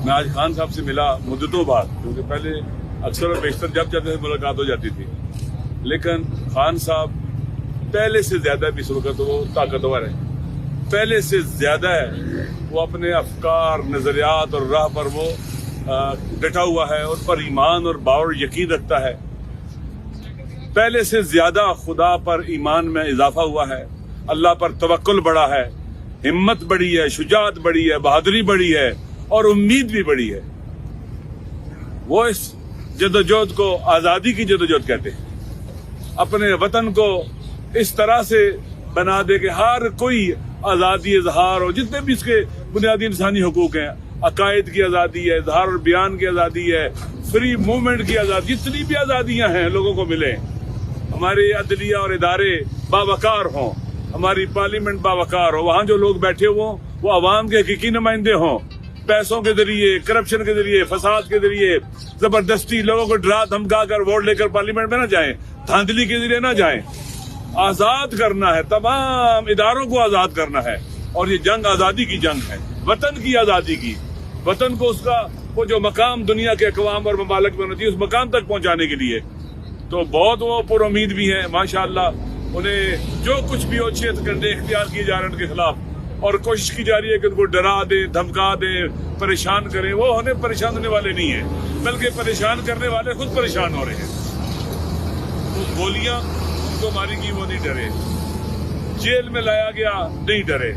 मैं आज खान साहब से मिला मुद्दतों बाद, क्योंकि पहले अक्सर और बेशतर जब जाते थे मुलाकात हो जाती थी, लेकिन खान साहब पहले से ज्यादा भी इस वक्त वो ताकतवर है, पहले से ज्यादा है। वो अपने अफकार, नजरियात और राह पर वो डटा हुआ है, उन पर ईमान और बावर यकीन रखता है। पहले से ज्यादा खुदा पर ईमान में इजाफा हुआ है, अल्लाह पर तवक्कुल बढ़ा है, हिम्मत बढ़ी है, शुजात बढ़ी है, बहादुरी बढ़ी है और उम्मीद भी बढ़ी है। वो इस जदोजहद को आज़ादी की जदोजहद कहते हैं। अपने वतन को इस तरह से बना दे कि हर कोई आज़ादी इजहार हो, जितने भी इसके बुनियादी इंसानी हुकूक हैं, अकायद की आज़ादी है, इजहार और बयान की आज़ादी है, फ्री मूवमेंट की आज़ादी, जितनी भी आज़ादियाँ हैं लोगों को मिले। हमारे अदलिया और इदारे बावकार हों, हमारी पार्लियामेंट बावकार हो, वहाँ जो लोग बैठे हों वो आवाम के हकीकी नुमाइंदे हों। पैसों के जरिए, करप्शन के जरिए, फसाद के जरिए जबरदस्ती लोगों को डरा धमका कर वोट लेकर पार्लियामेंट में ना जाएं, धांधली के जरिए ना जाएं। आजाद करना है, तमाम इदारों को आजाद करना है, और ये जंग आजादी की जंग है, वतन की आजादी की। वतन को उसका वो जो मकाम दुनिया के अक़वाम और ममालिक में होना चाहिए, उस मकाम तक पहुंचाने के लिए तो बहुत वो पुर उम्मीद भी है माशाअल्लाह। उन्हें जो कुछ भी अच्छे हथकंडे इख्तियार किए जा रहे हैं उनके खिलाफ, और कोशिश की जा रही है कि उनको डरा दे, धमका दे, परेशान करें। वो उन्हें परेशान होने वाले नहीं है, बल्कि परेशान करने वाले खुद परेशान हो रहे हैं। वो गोलियां उनको मारी गई, वो नहीं डरे। जेल में लाया गया, नहीं डरे,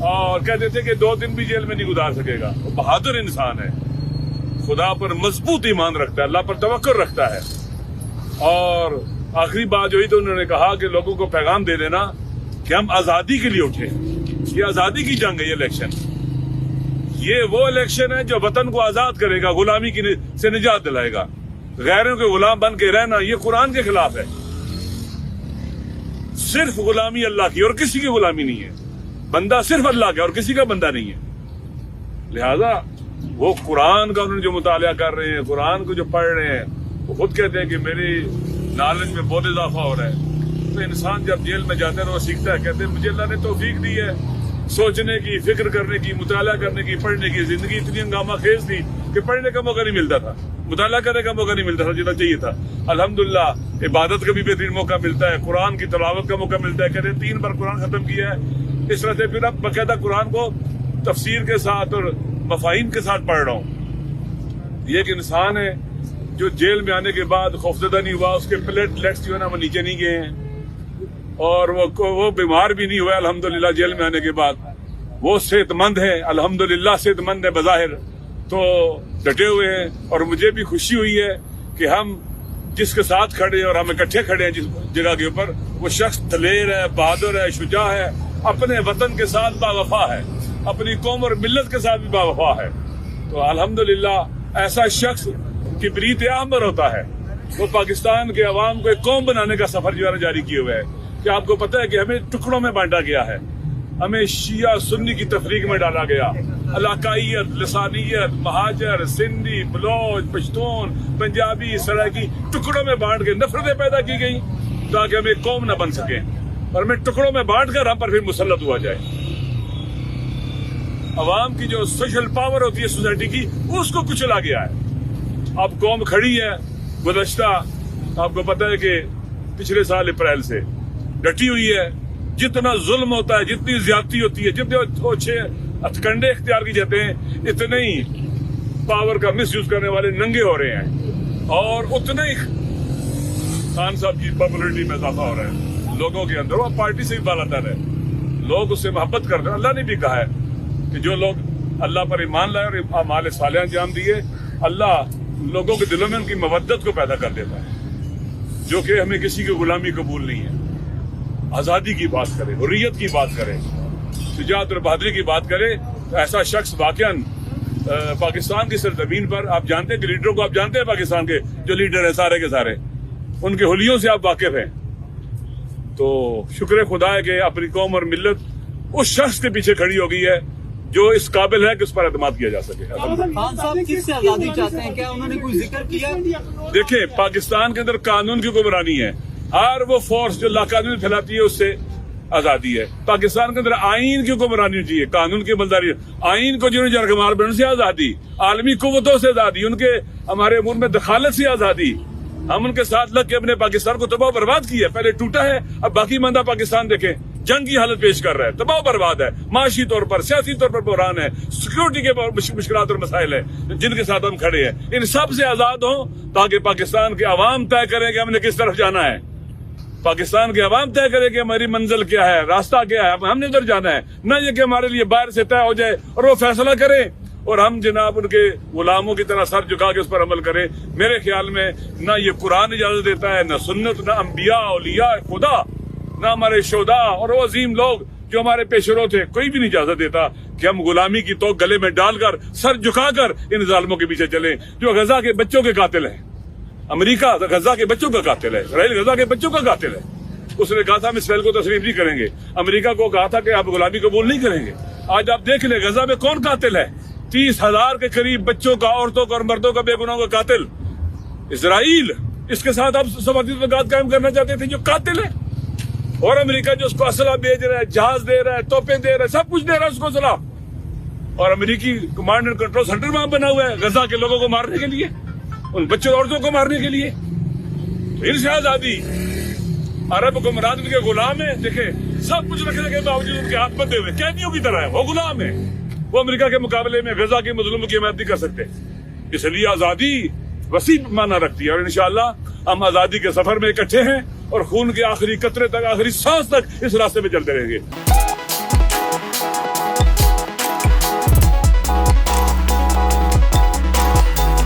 और कहते थे कि 2 दिन भी जेल में नहीं गुजार सकेगा। वो बहादुर इंसान है, खुदा पर मजबूत ईमान रखता है, अल्लाह पर तवक्कुल रखता है। और आखिरी बात जो ही तो उन्होंने कहा कि लोगों को पैगाम दे देना कि हम आजादी के लिए उठे। ये आजादी की जंग है, ये इलेक्शन, ये वो इलेक्शन है जो वतन को आजाद करेगा, गुलामी की से निजात दिलाएगा। गैरों के गुलाम बन के रहना ये कुरान के खिलाफ है। सिर्फ गुलामी अल्लाह की और किसी की गुलामी नहीं है। बंदा सिर्फ अल्लाह का और किसी का बंदा नहीं है। लिहाजा वो कुरान का उन्होंने जो मुतालिया कर रहे हैं, कुरान को जो पढ़ रहे हैं, वो खुद कहते हैं कि मेरी नॉलेज में बहुत इजाफा हो रहा है। तो इंसान जब जेल में जाता है तो वो सीखता है, कहते हैं मुझे अल्लाह ने तौफीक दी है सोचने की, फिक्र करने की, मुताला करने की, पढ़ने की। जिंदगी इतनी हंगामा खेज थी कि पढ़ने का मौका नहीं मिलता था, मुताला करने का मौका नहीं मिलता था जितना चाहिए था। अल्हम्दुलिल्लाह इबादत का भी बेहतरीन मौका मिलता है, कुरान की तिलावत का मौका मिलता है। कहते हैं 3 बार कुरान खत्म किया है। इस तरह से फिर अब बाकायदा कुरान को तफसीर के साथ और मफाहिम के साथ पढ़ रहा हूँ। ये एक इंसान है जो जेल में आने के बाद खौफजदा नहीं हुआ, उसके प्लेटलेट्स जो है ना वो नीचे नहीं गए हैं, और वो बीमार भी नहीं हुआ अल्हम्दुलिल्लाह। जेल में आने के बाद वो सेहतमंद है, अल्हम्दुलिल्लाह सेहतमंद है बज़ाहिर, तो डटे हुए हैं। और मुझे भी खुशी हुई है कि हम जिसके साथ खड़े हैं और हम इकट्ठे खड़े हैं जिस जगह के ऊपर, वो शख्स दलेर है, बहादुर है, शुजा है, अपने वतन के साथ बावफा है, अपनी कौम और मिल्लत के साथ भी बावफा है। तो अल्हम्दुलिल्लाह ऐसा शख्स किबरीत आमर होता है। वो पाकिस्तान के अवाम को एक कौम बनाने का सफर जो है जारी किए हुए है। कि आपको पता है कि हमें टुकड़ों में बांटा गया है, हमें शिया सुन्नी की तफरीक में डाला गया। इलाकाइयत, लसानियत, महाजर, सिंधी, बलोच, पश्तून, पंजाबी, सराइकी टुकड़ों में बांट के नफरतें पैदा की गई ताकि हम एक कौम न बन सके, और हमें टुकड़ों में बांट कर हम पर फिर मुसल्लत हुआ जाए। अवाम की जो सोशल पावर होती है सोसाइटी की, उसको कुचला गया है। अब कौम खड़ी है, गुज़श्ता आपको पता है कि पिछले साल अप्रैल से डटी हुई है। जितना जुल्म होता है, जितनी ज्यादती होती है, जितने अच्छे हथकंडे इख्तियार किए जाते हैं, इतने ही पावर का मिस यूज करने वाले नंगे हो रहे हैं, और उतने ही खान साहब की पॉपुलरिटी में इजाफा हो रहा है लोगों के अंदर। वो पार्टी से भी बालातर है, लोग उससे मोहब्बत करते हैं। अल्लाह ने भी कहा है कि जो लोग अल्लाह पर ईमान लाए और अमाल साले अंजाम दिए, अल्लाह लोगों के दिलों में उनकी मवद्दत को पैदा कर देता है, जो कि हमें किसी की गुलामी कबूल नहीं है। आजादी की बात करे, हुर्रियत की बात करे, शुजाअत और बहादुरी की बात करे, तो ऐसा शख्स वाकईन पाकिस्तान की सरजमीन पर, आप जानते हैं कि लीडरों को, आप जानते हैं पाकिस्तान के जो लीडर है सारे के सारे, उनके हुलियों से आप वाकिफ हैं। तो शुक्र खुदा है कि अपनी कौम और मिल्लत उस शख्स के पीछे खड़ी हो गई है जो इस काबिल है कि उस पर एतमाद किया जा सके। खान साहब किससे आजादी चाहते हैं, क्या उन्होंने कोई जिक्र किया? देखिए, पाकिस्तान के अंदर कानून की हुक्मरानी है। हर वो फोर्स जो लाकानूनी फैलाती है उससे آزادی ہے. پاکستان کے اندر آئین کی حکمرانی چاہیے, قانون کی عملداری, آئین کو جنہوں جنگ مار بننے سے آزادی, عالمی قوتوں سے آزادی, ان کے ہمارے امور میں دخالت سے آزادی. ہم ان کے ساتھ لگ کے اپنے پاکستان کو تباہ و برباد کیا. پہلے ٹوٹا ہے, اب باقی ماندہ پاکستان دیکھیں جنگ کی حالت پیش کر رہا ہے, تباہ و برباد ہے, معاشی طور پر, سیاسی طور پر بحران ہے, سیکورٹی کے مشکلات اور مسائل ہیں جن کے ساتھ ہم کھڑے ہیں. ان سب سے آزاد ہوں تاکہ پاکستان کے عوام طے کریں کہ ہم نے کس طرف جانا ہے. پاکستان کے عوام طے کرے کہ ہماری منزل کیا ہے, راستہ کیا ہے, ہم نے ادھر جانا ہے. نہ یہ کہ ہمارے لیے باہر سے طے ہو جائے اور وہ فیصلہ کریں اور ہم جناب ان کے غلاموں کی طرح سر جھکا کے اس پر عمل کریں. میرے خیال میں نہ یہ قرآن اجازت دیتا ہے, نہ سنت, نہ انبیاء اولیاء خدا, نہ ہمارے شہداء اور وہ عظیم لوگ جو ہمارے پیشرو تھے, کوئی بھی نہیں اجازت دیتا کہ ہم غلامی کی توق گلے میں ڈال کر سر جھکا کر ان ظالموں کے پیچھے چلیں جو غزہ کے بچوں کے قاتل ہیں. امریکہ غزہ کے بچوں کا قاتل ہے, اسرائیل غزہ کے بچوں کا قاتل ہے. اس نے کہا تھا ہم اسرائیل کو تسلیم نہیں کریں گے, امریکہ کو کہا تھا کہ آپ غلامی قبول نہیں کریں گے. آج آپ دیکھ لیں غزہ میں کون قاتل ہے, 30,000 کے قریب بچوں کا, عورتوں کا اور مردوں کا بے گناہوں کا قاتل اسرائیل. اس کے ساتھ آپ سفارتی تعلقات قائم کرنا چاہتے تھے جو قاتل ہے, اور امریکہ جو اس کو اسلحہ بھیج رہا ہے, جہاز دے رہا ہے, توپیں دے رہا ہے, سب کچھ دے رہا ہے اس کو اسلحہ, اور امریکی کمانڈ اینڈ کنٹرول سینٹر وہاں بنا ہوا ہے غزہ کے لوگوں کو مارنے کے لیے, ان بچوں اور عورتوں کو مارنے کے لیے. پھر سے آزادی, عرب حکمران ان کے غلام ہیں. دیکھیں سب کچھ رکھنے کے باوجود ان کے ہاتھ بندھے ہوئے قیدیوں کی طرح ہے, وہ غلام ہیں. وہ امریکہ کے مقابلے میں غزہ کے مظلوموں کی حمایت نہیں کر سکتے. اس لیے آزادی وسیع معنی رکھتی ہے, اور انشاءاللہ ہم آزادی کے سفر میں اکٹھے ہیں اور خون کے آخری قطرے تک, آخری سانس تک اس راستے میں چلتے رہیں گے.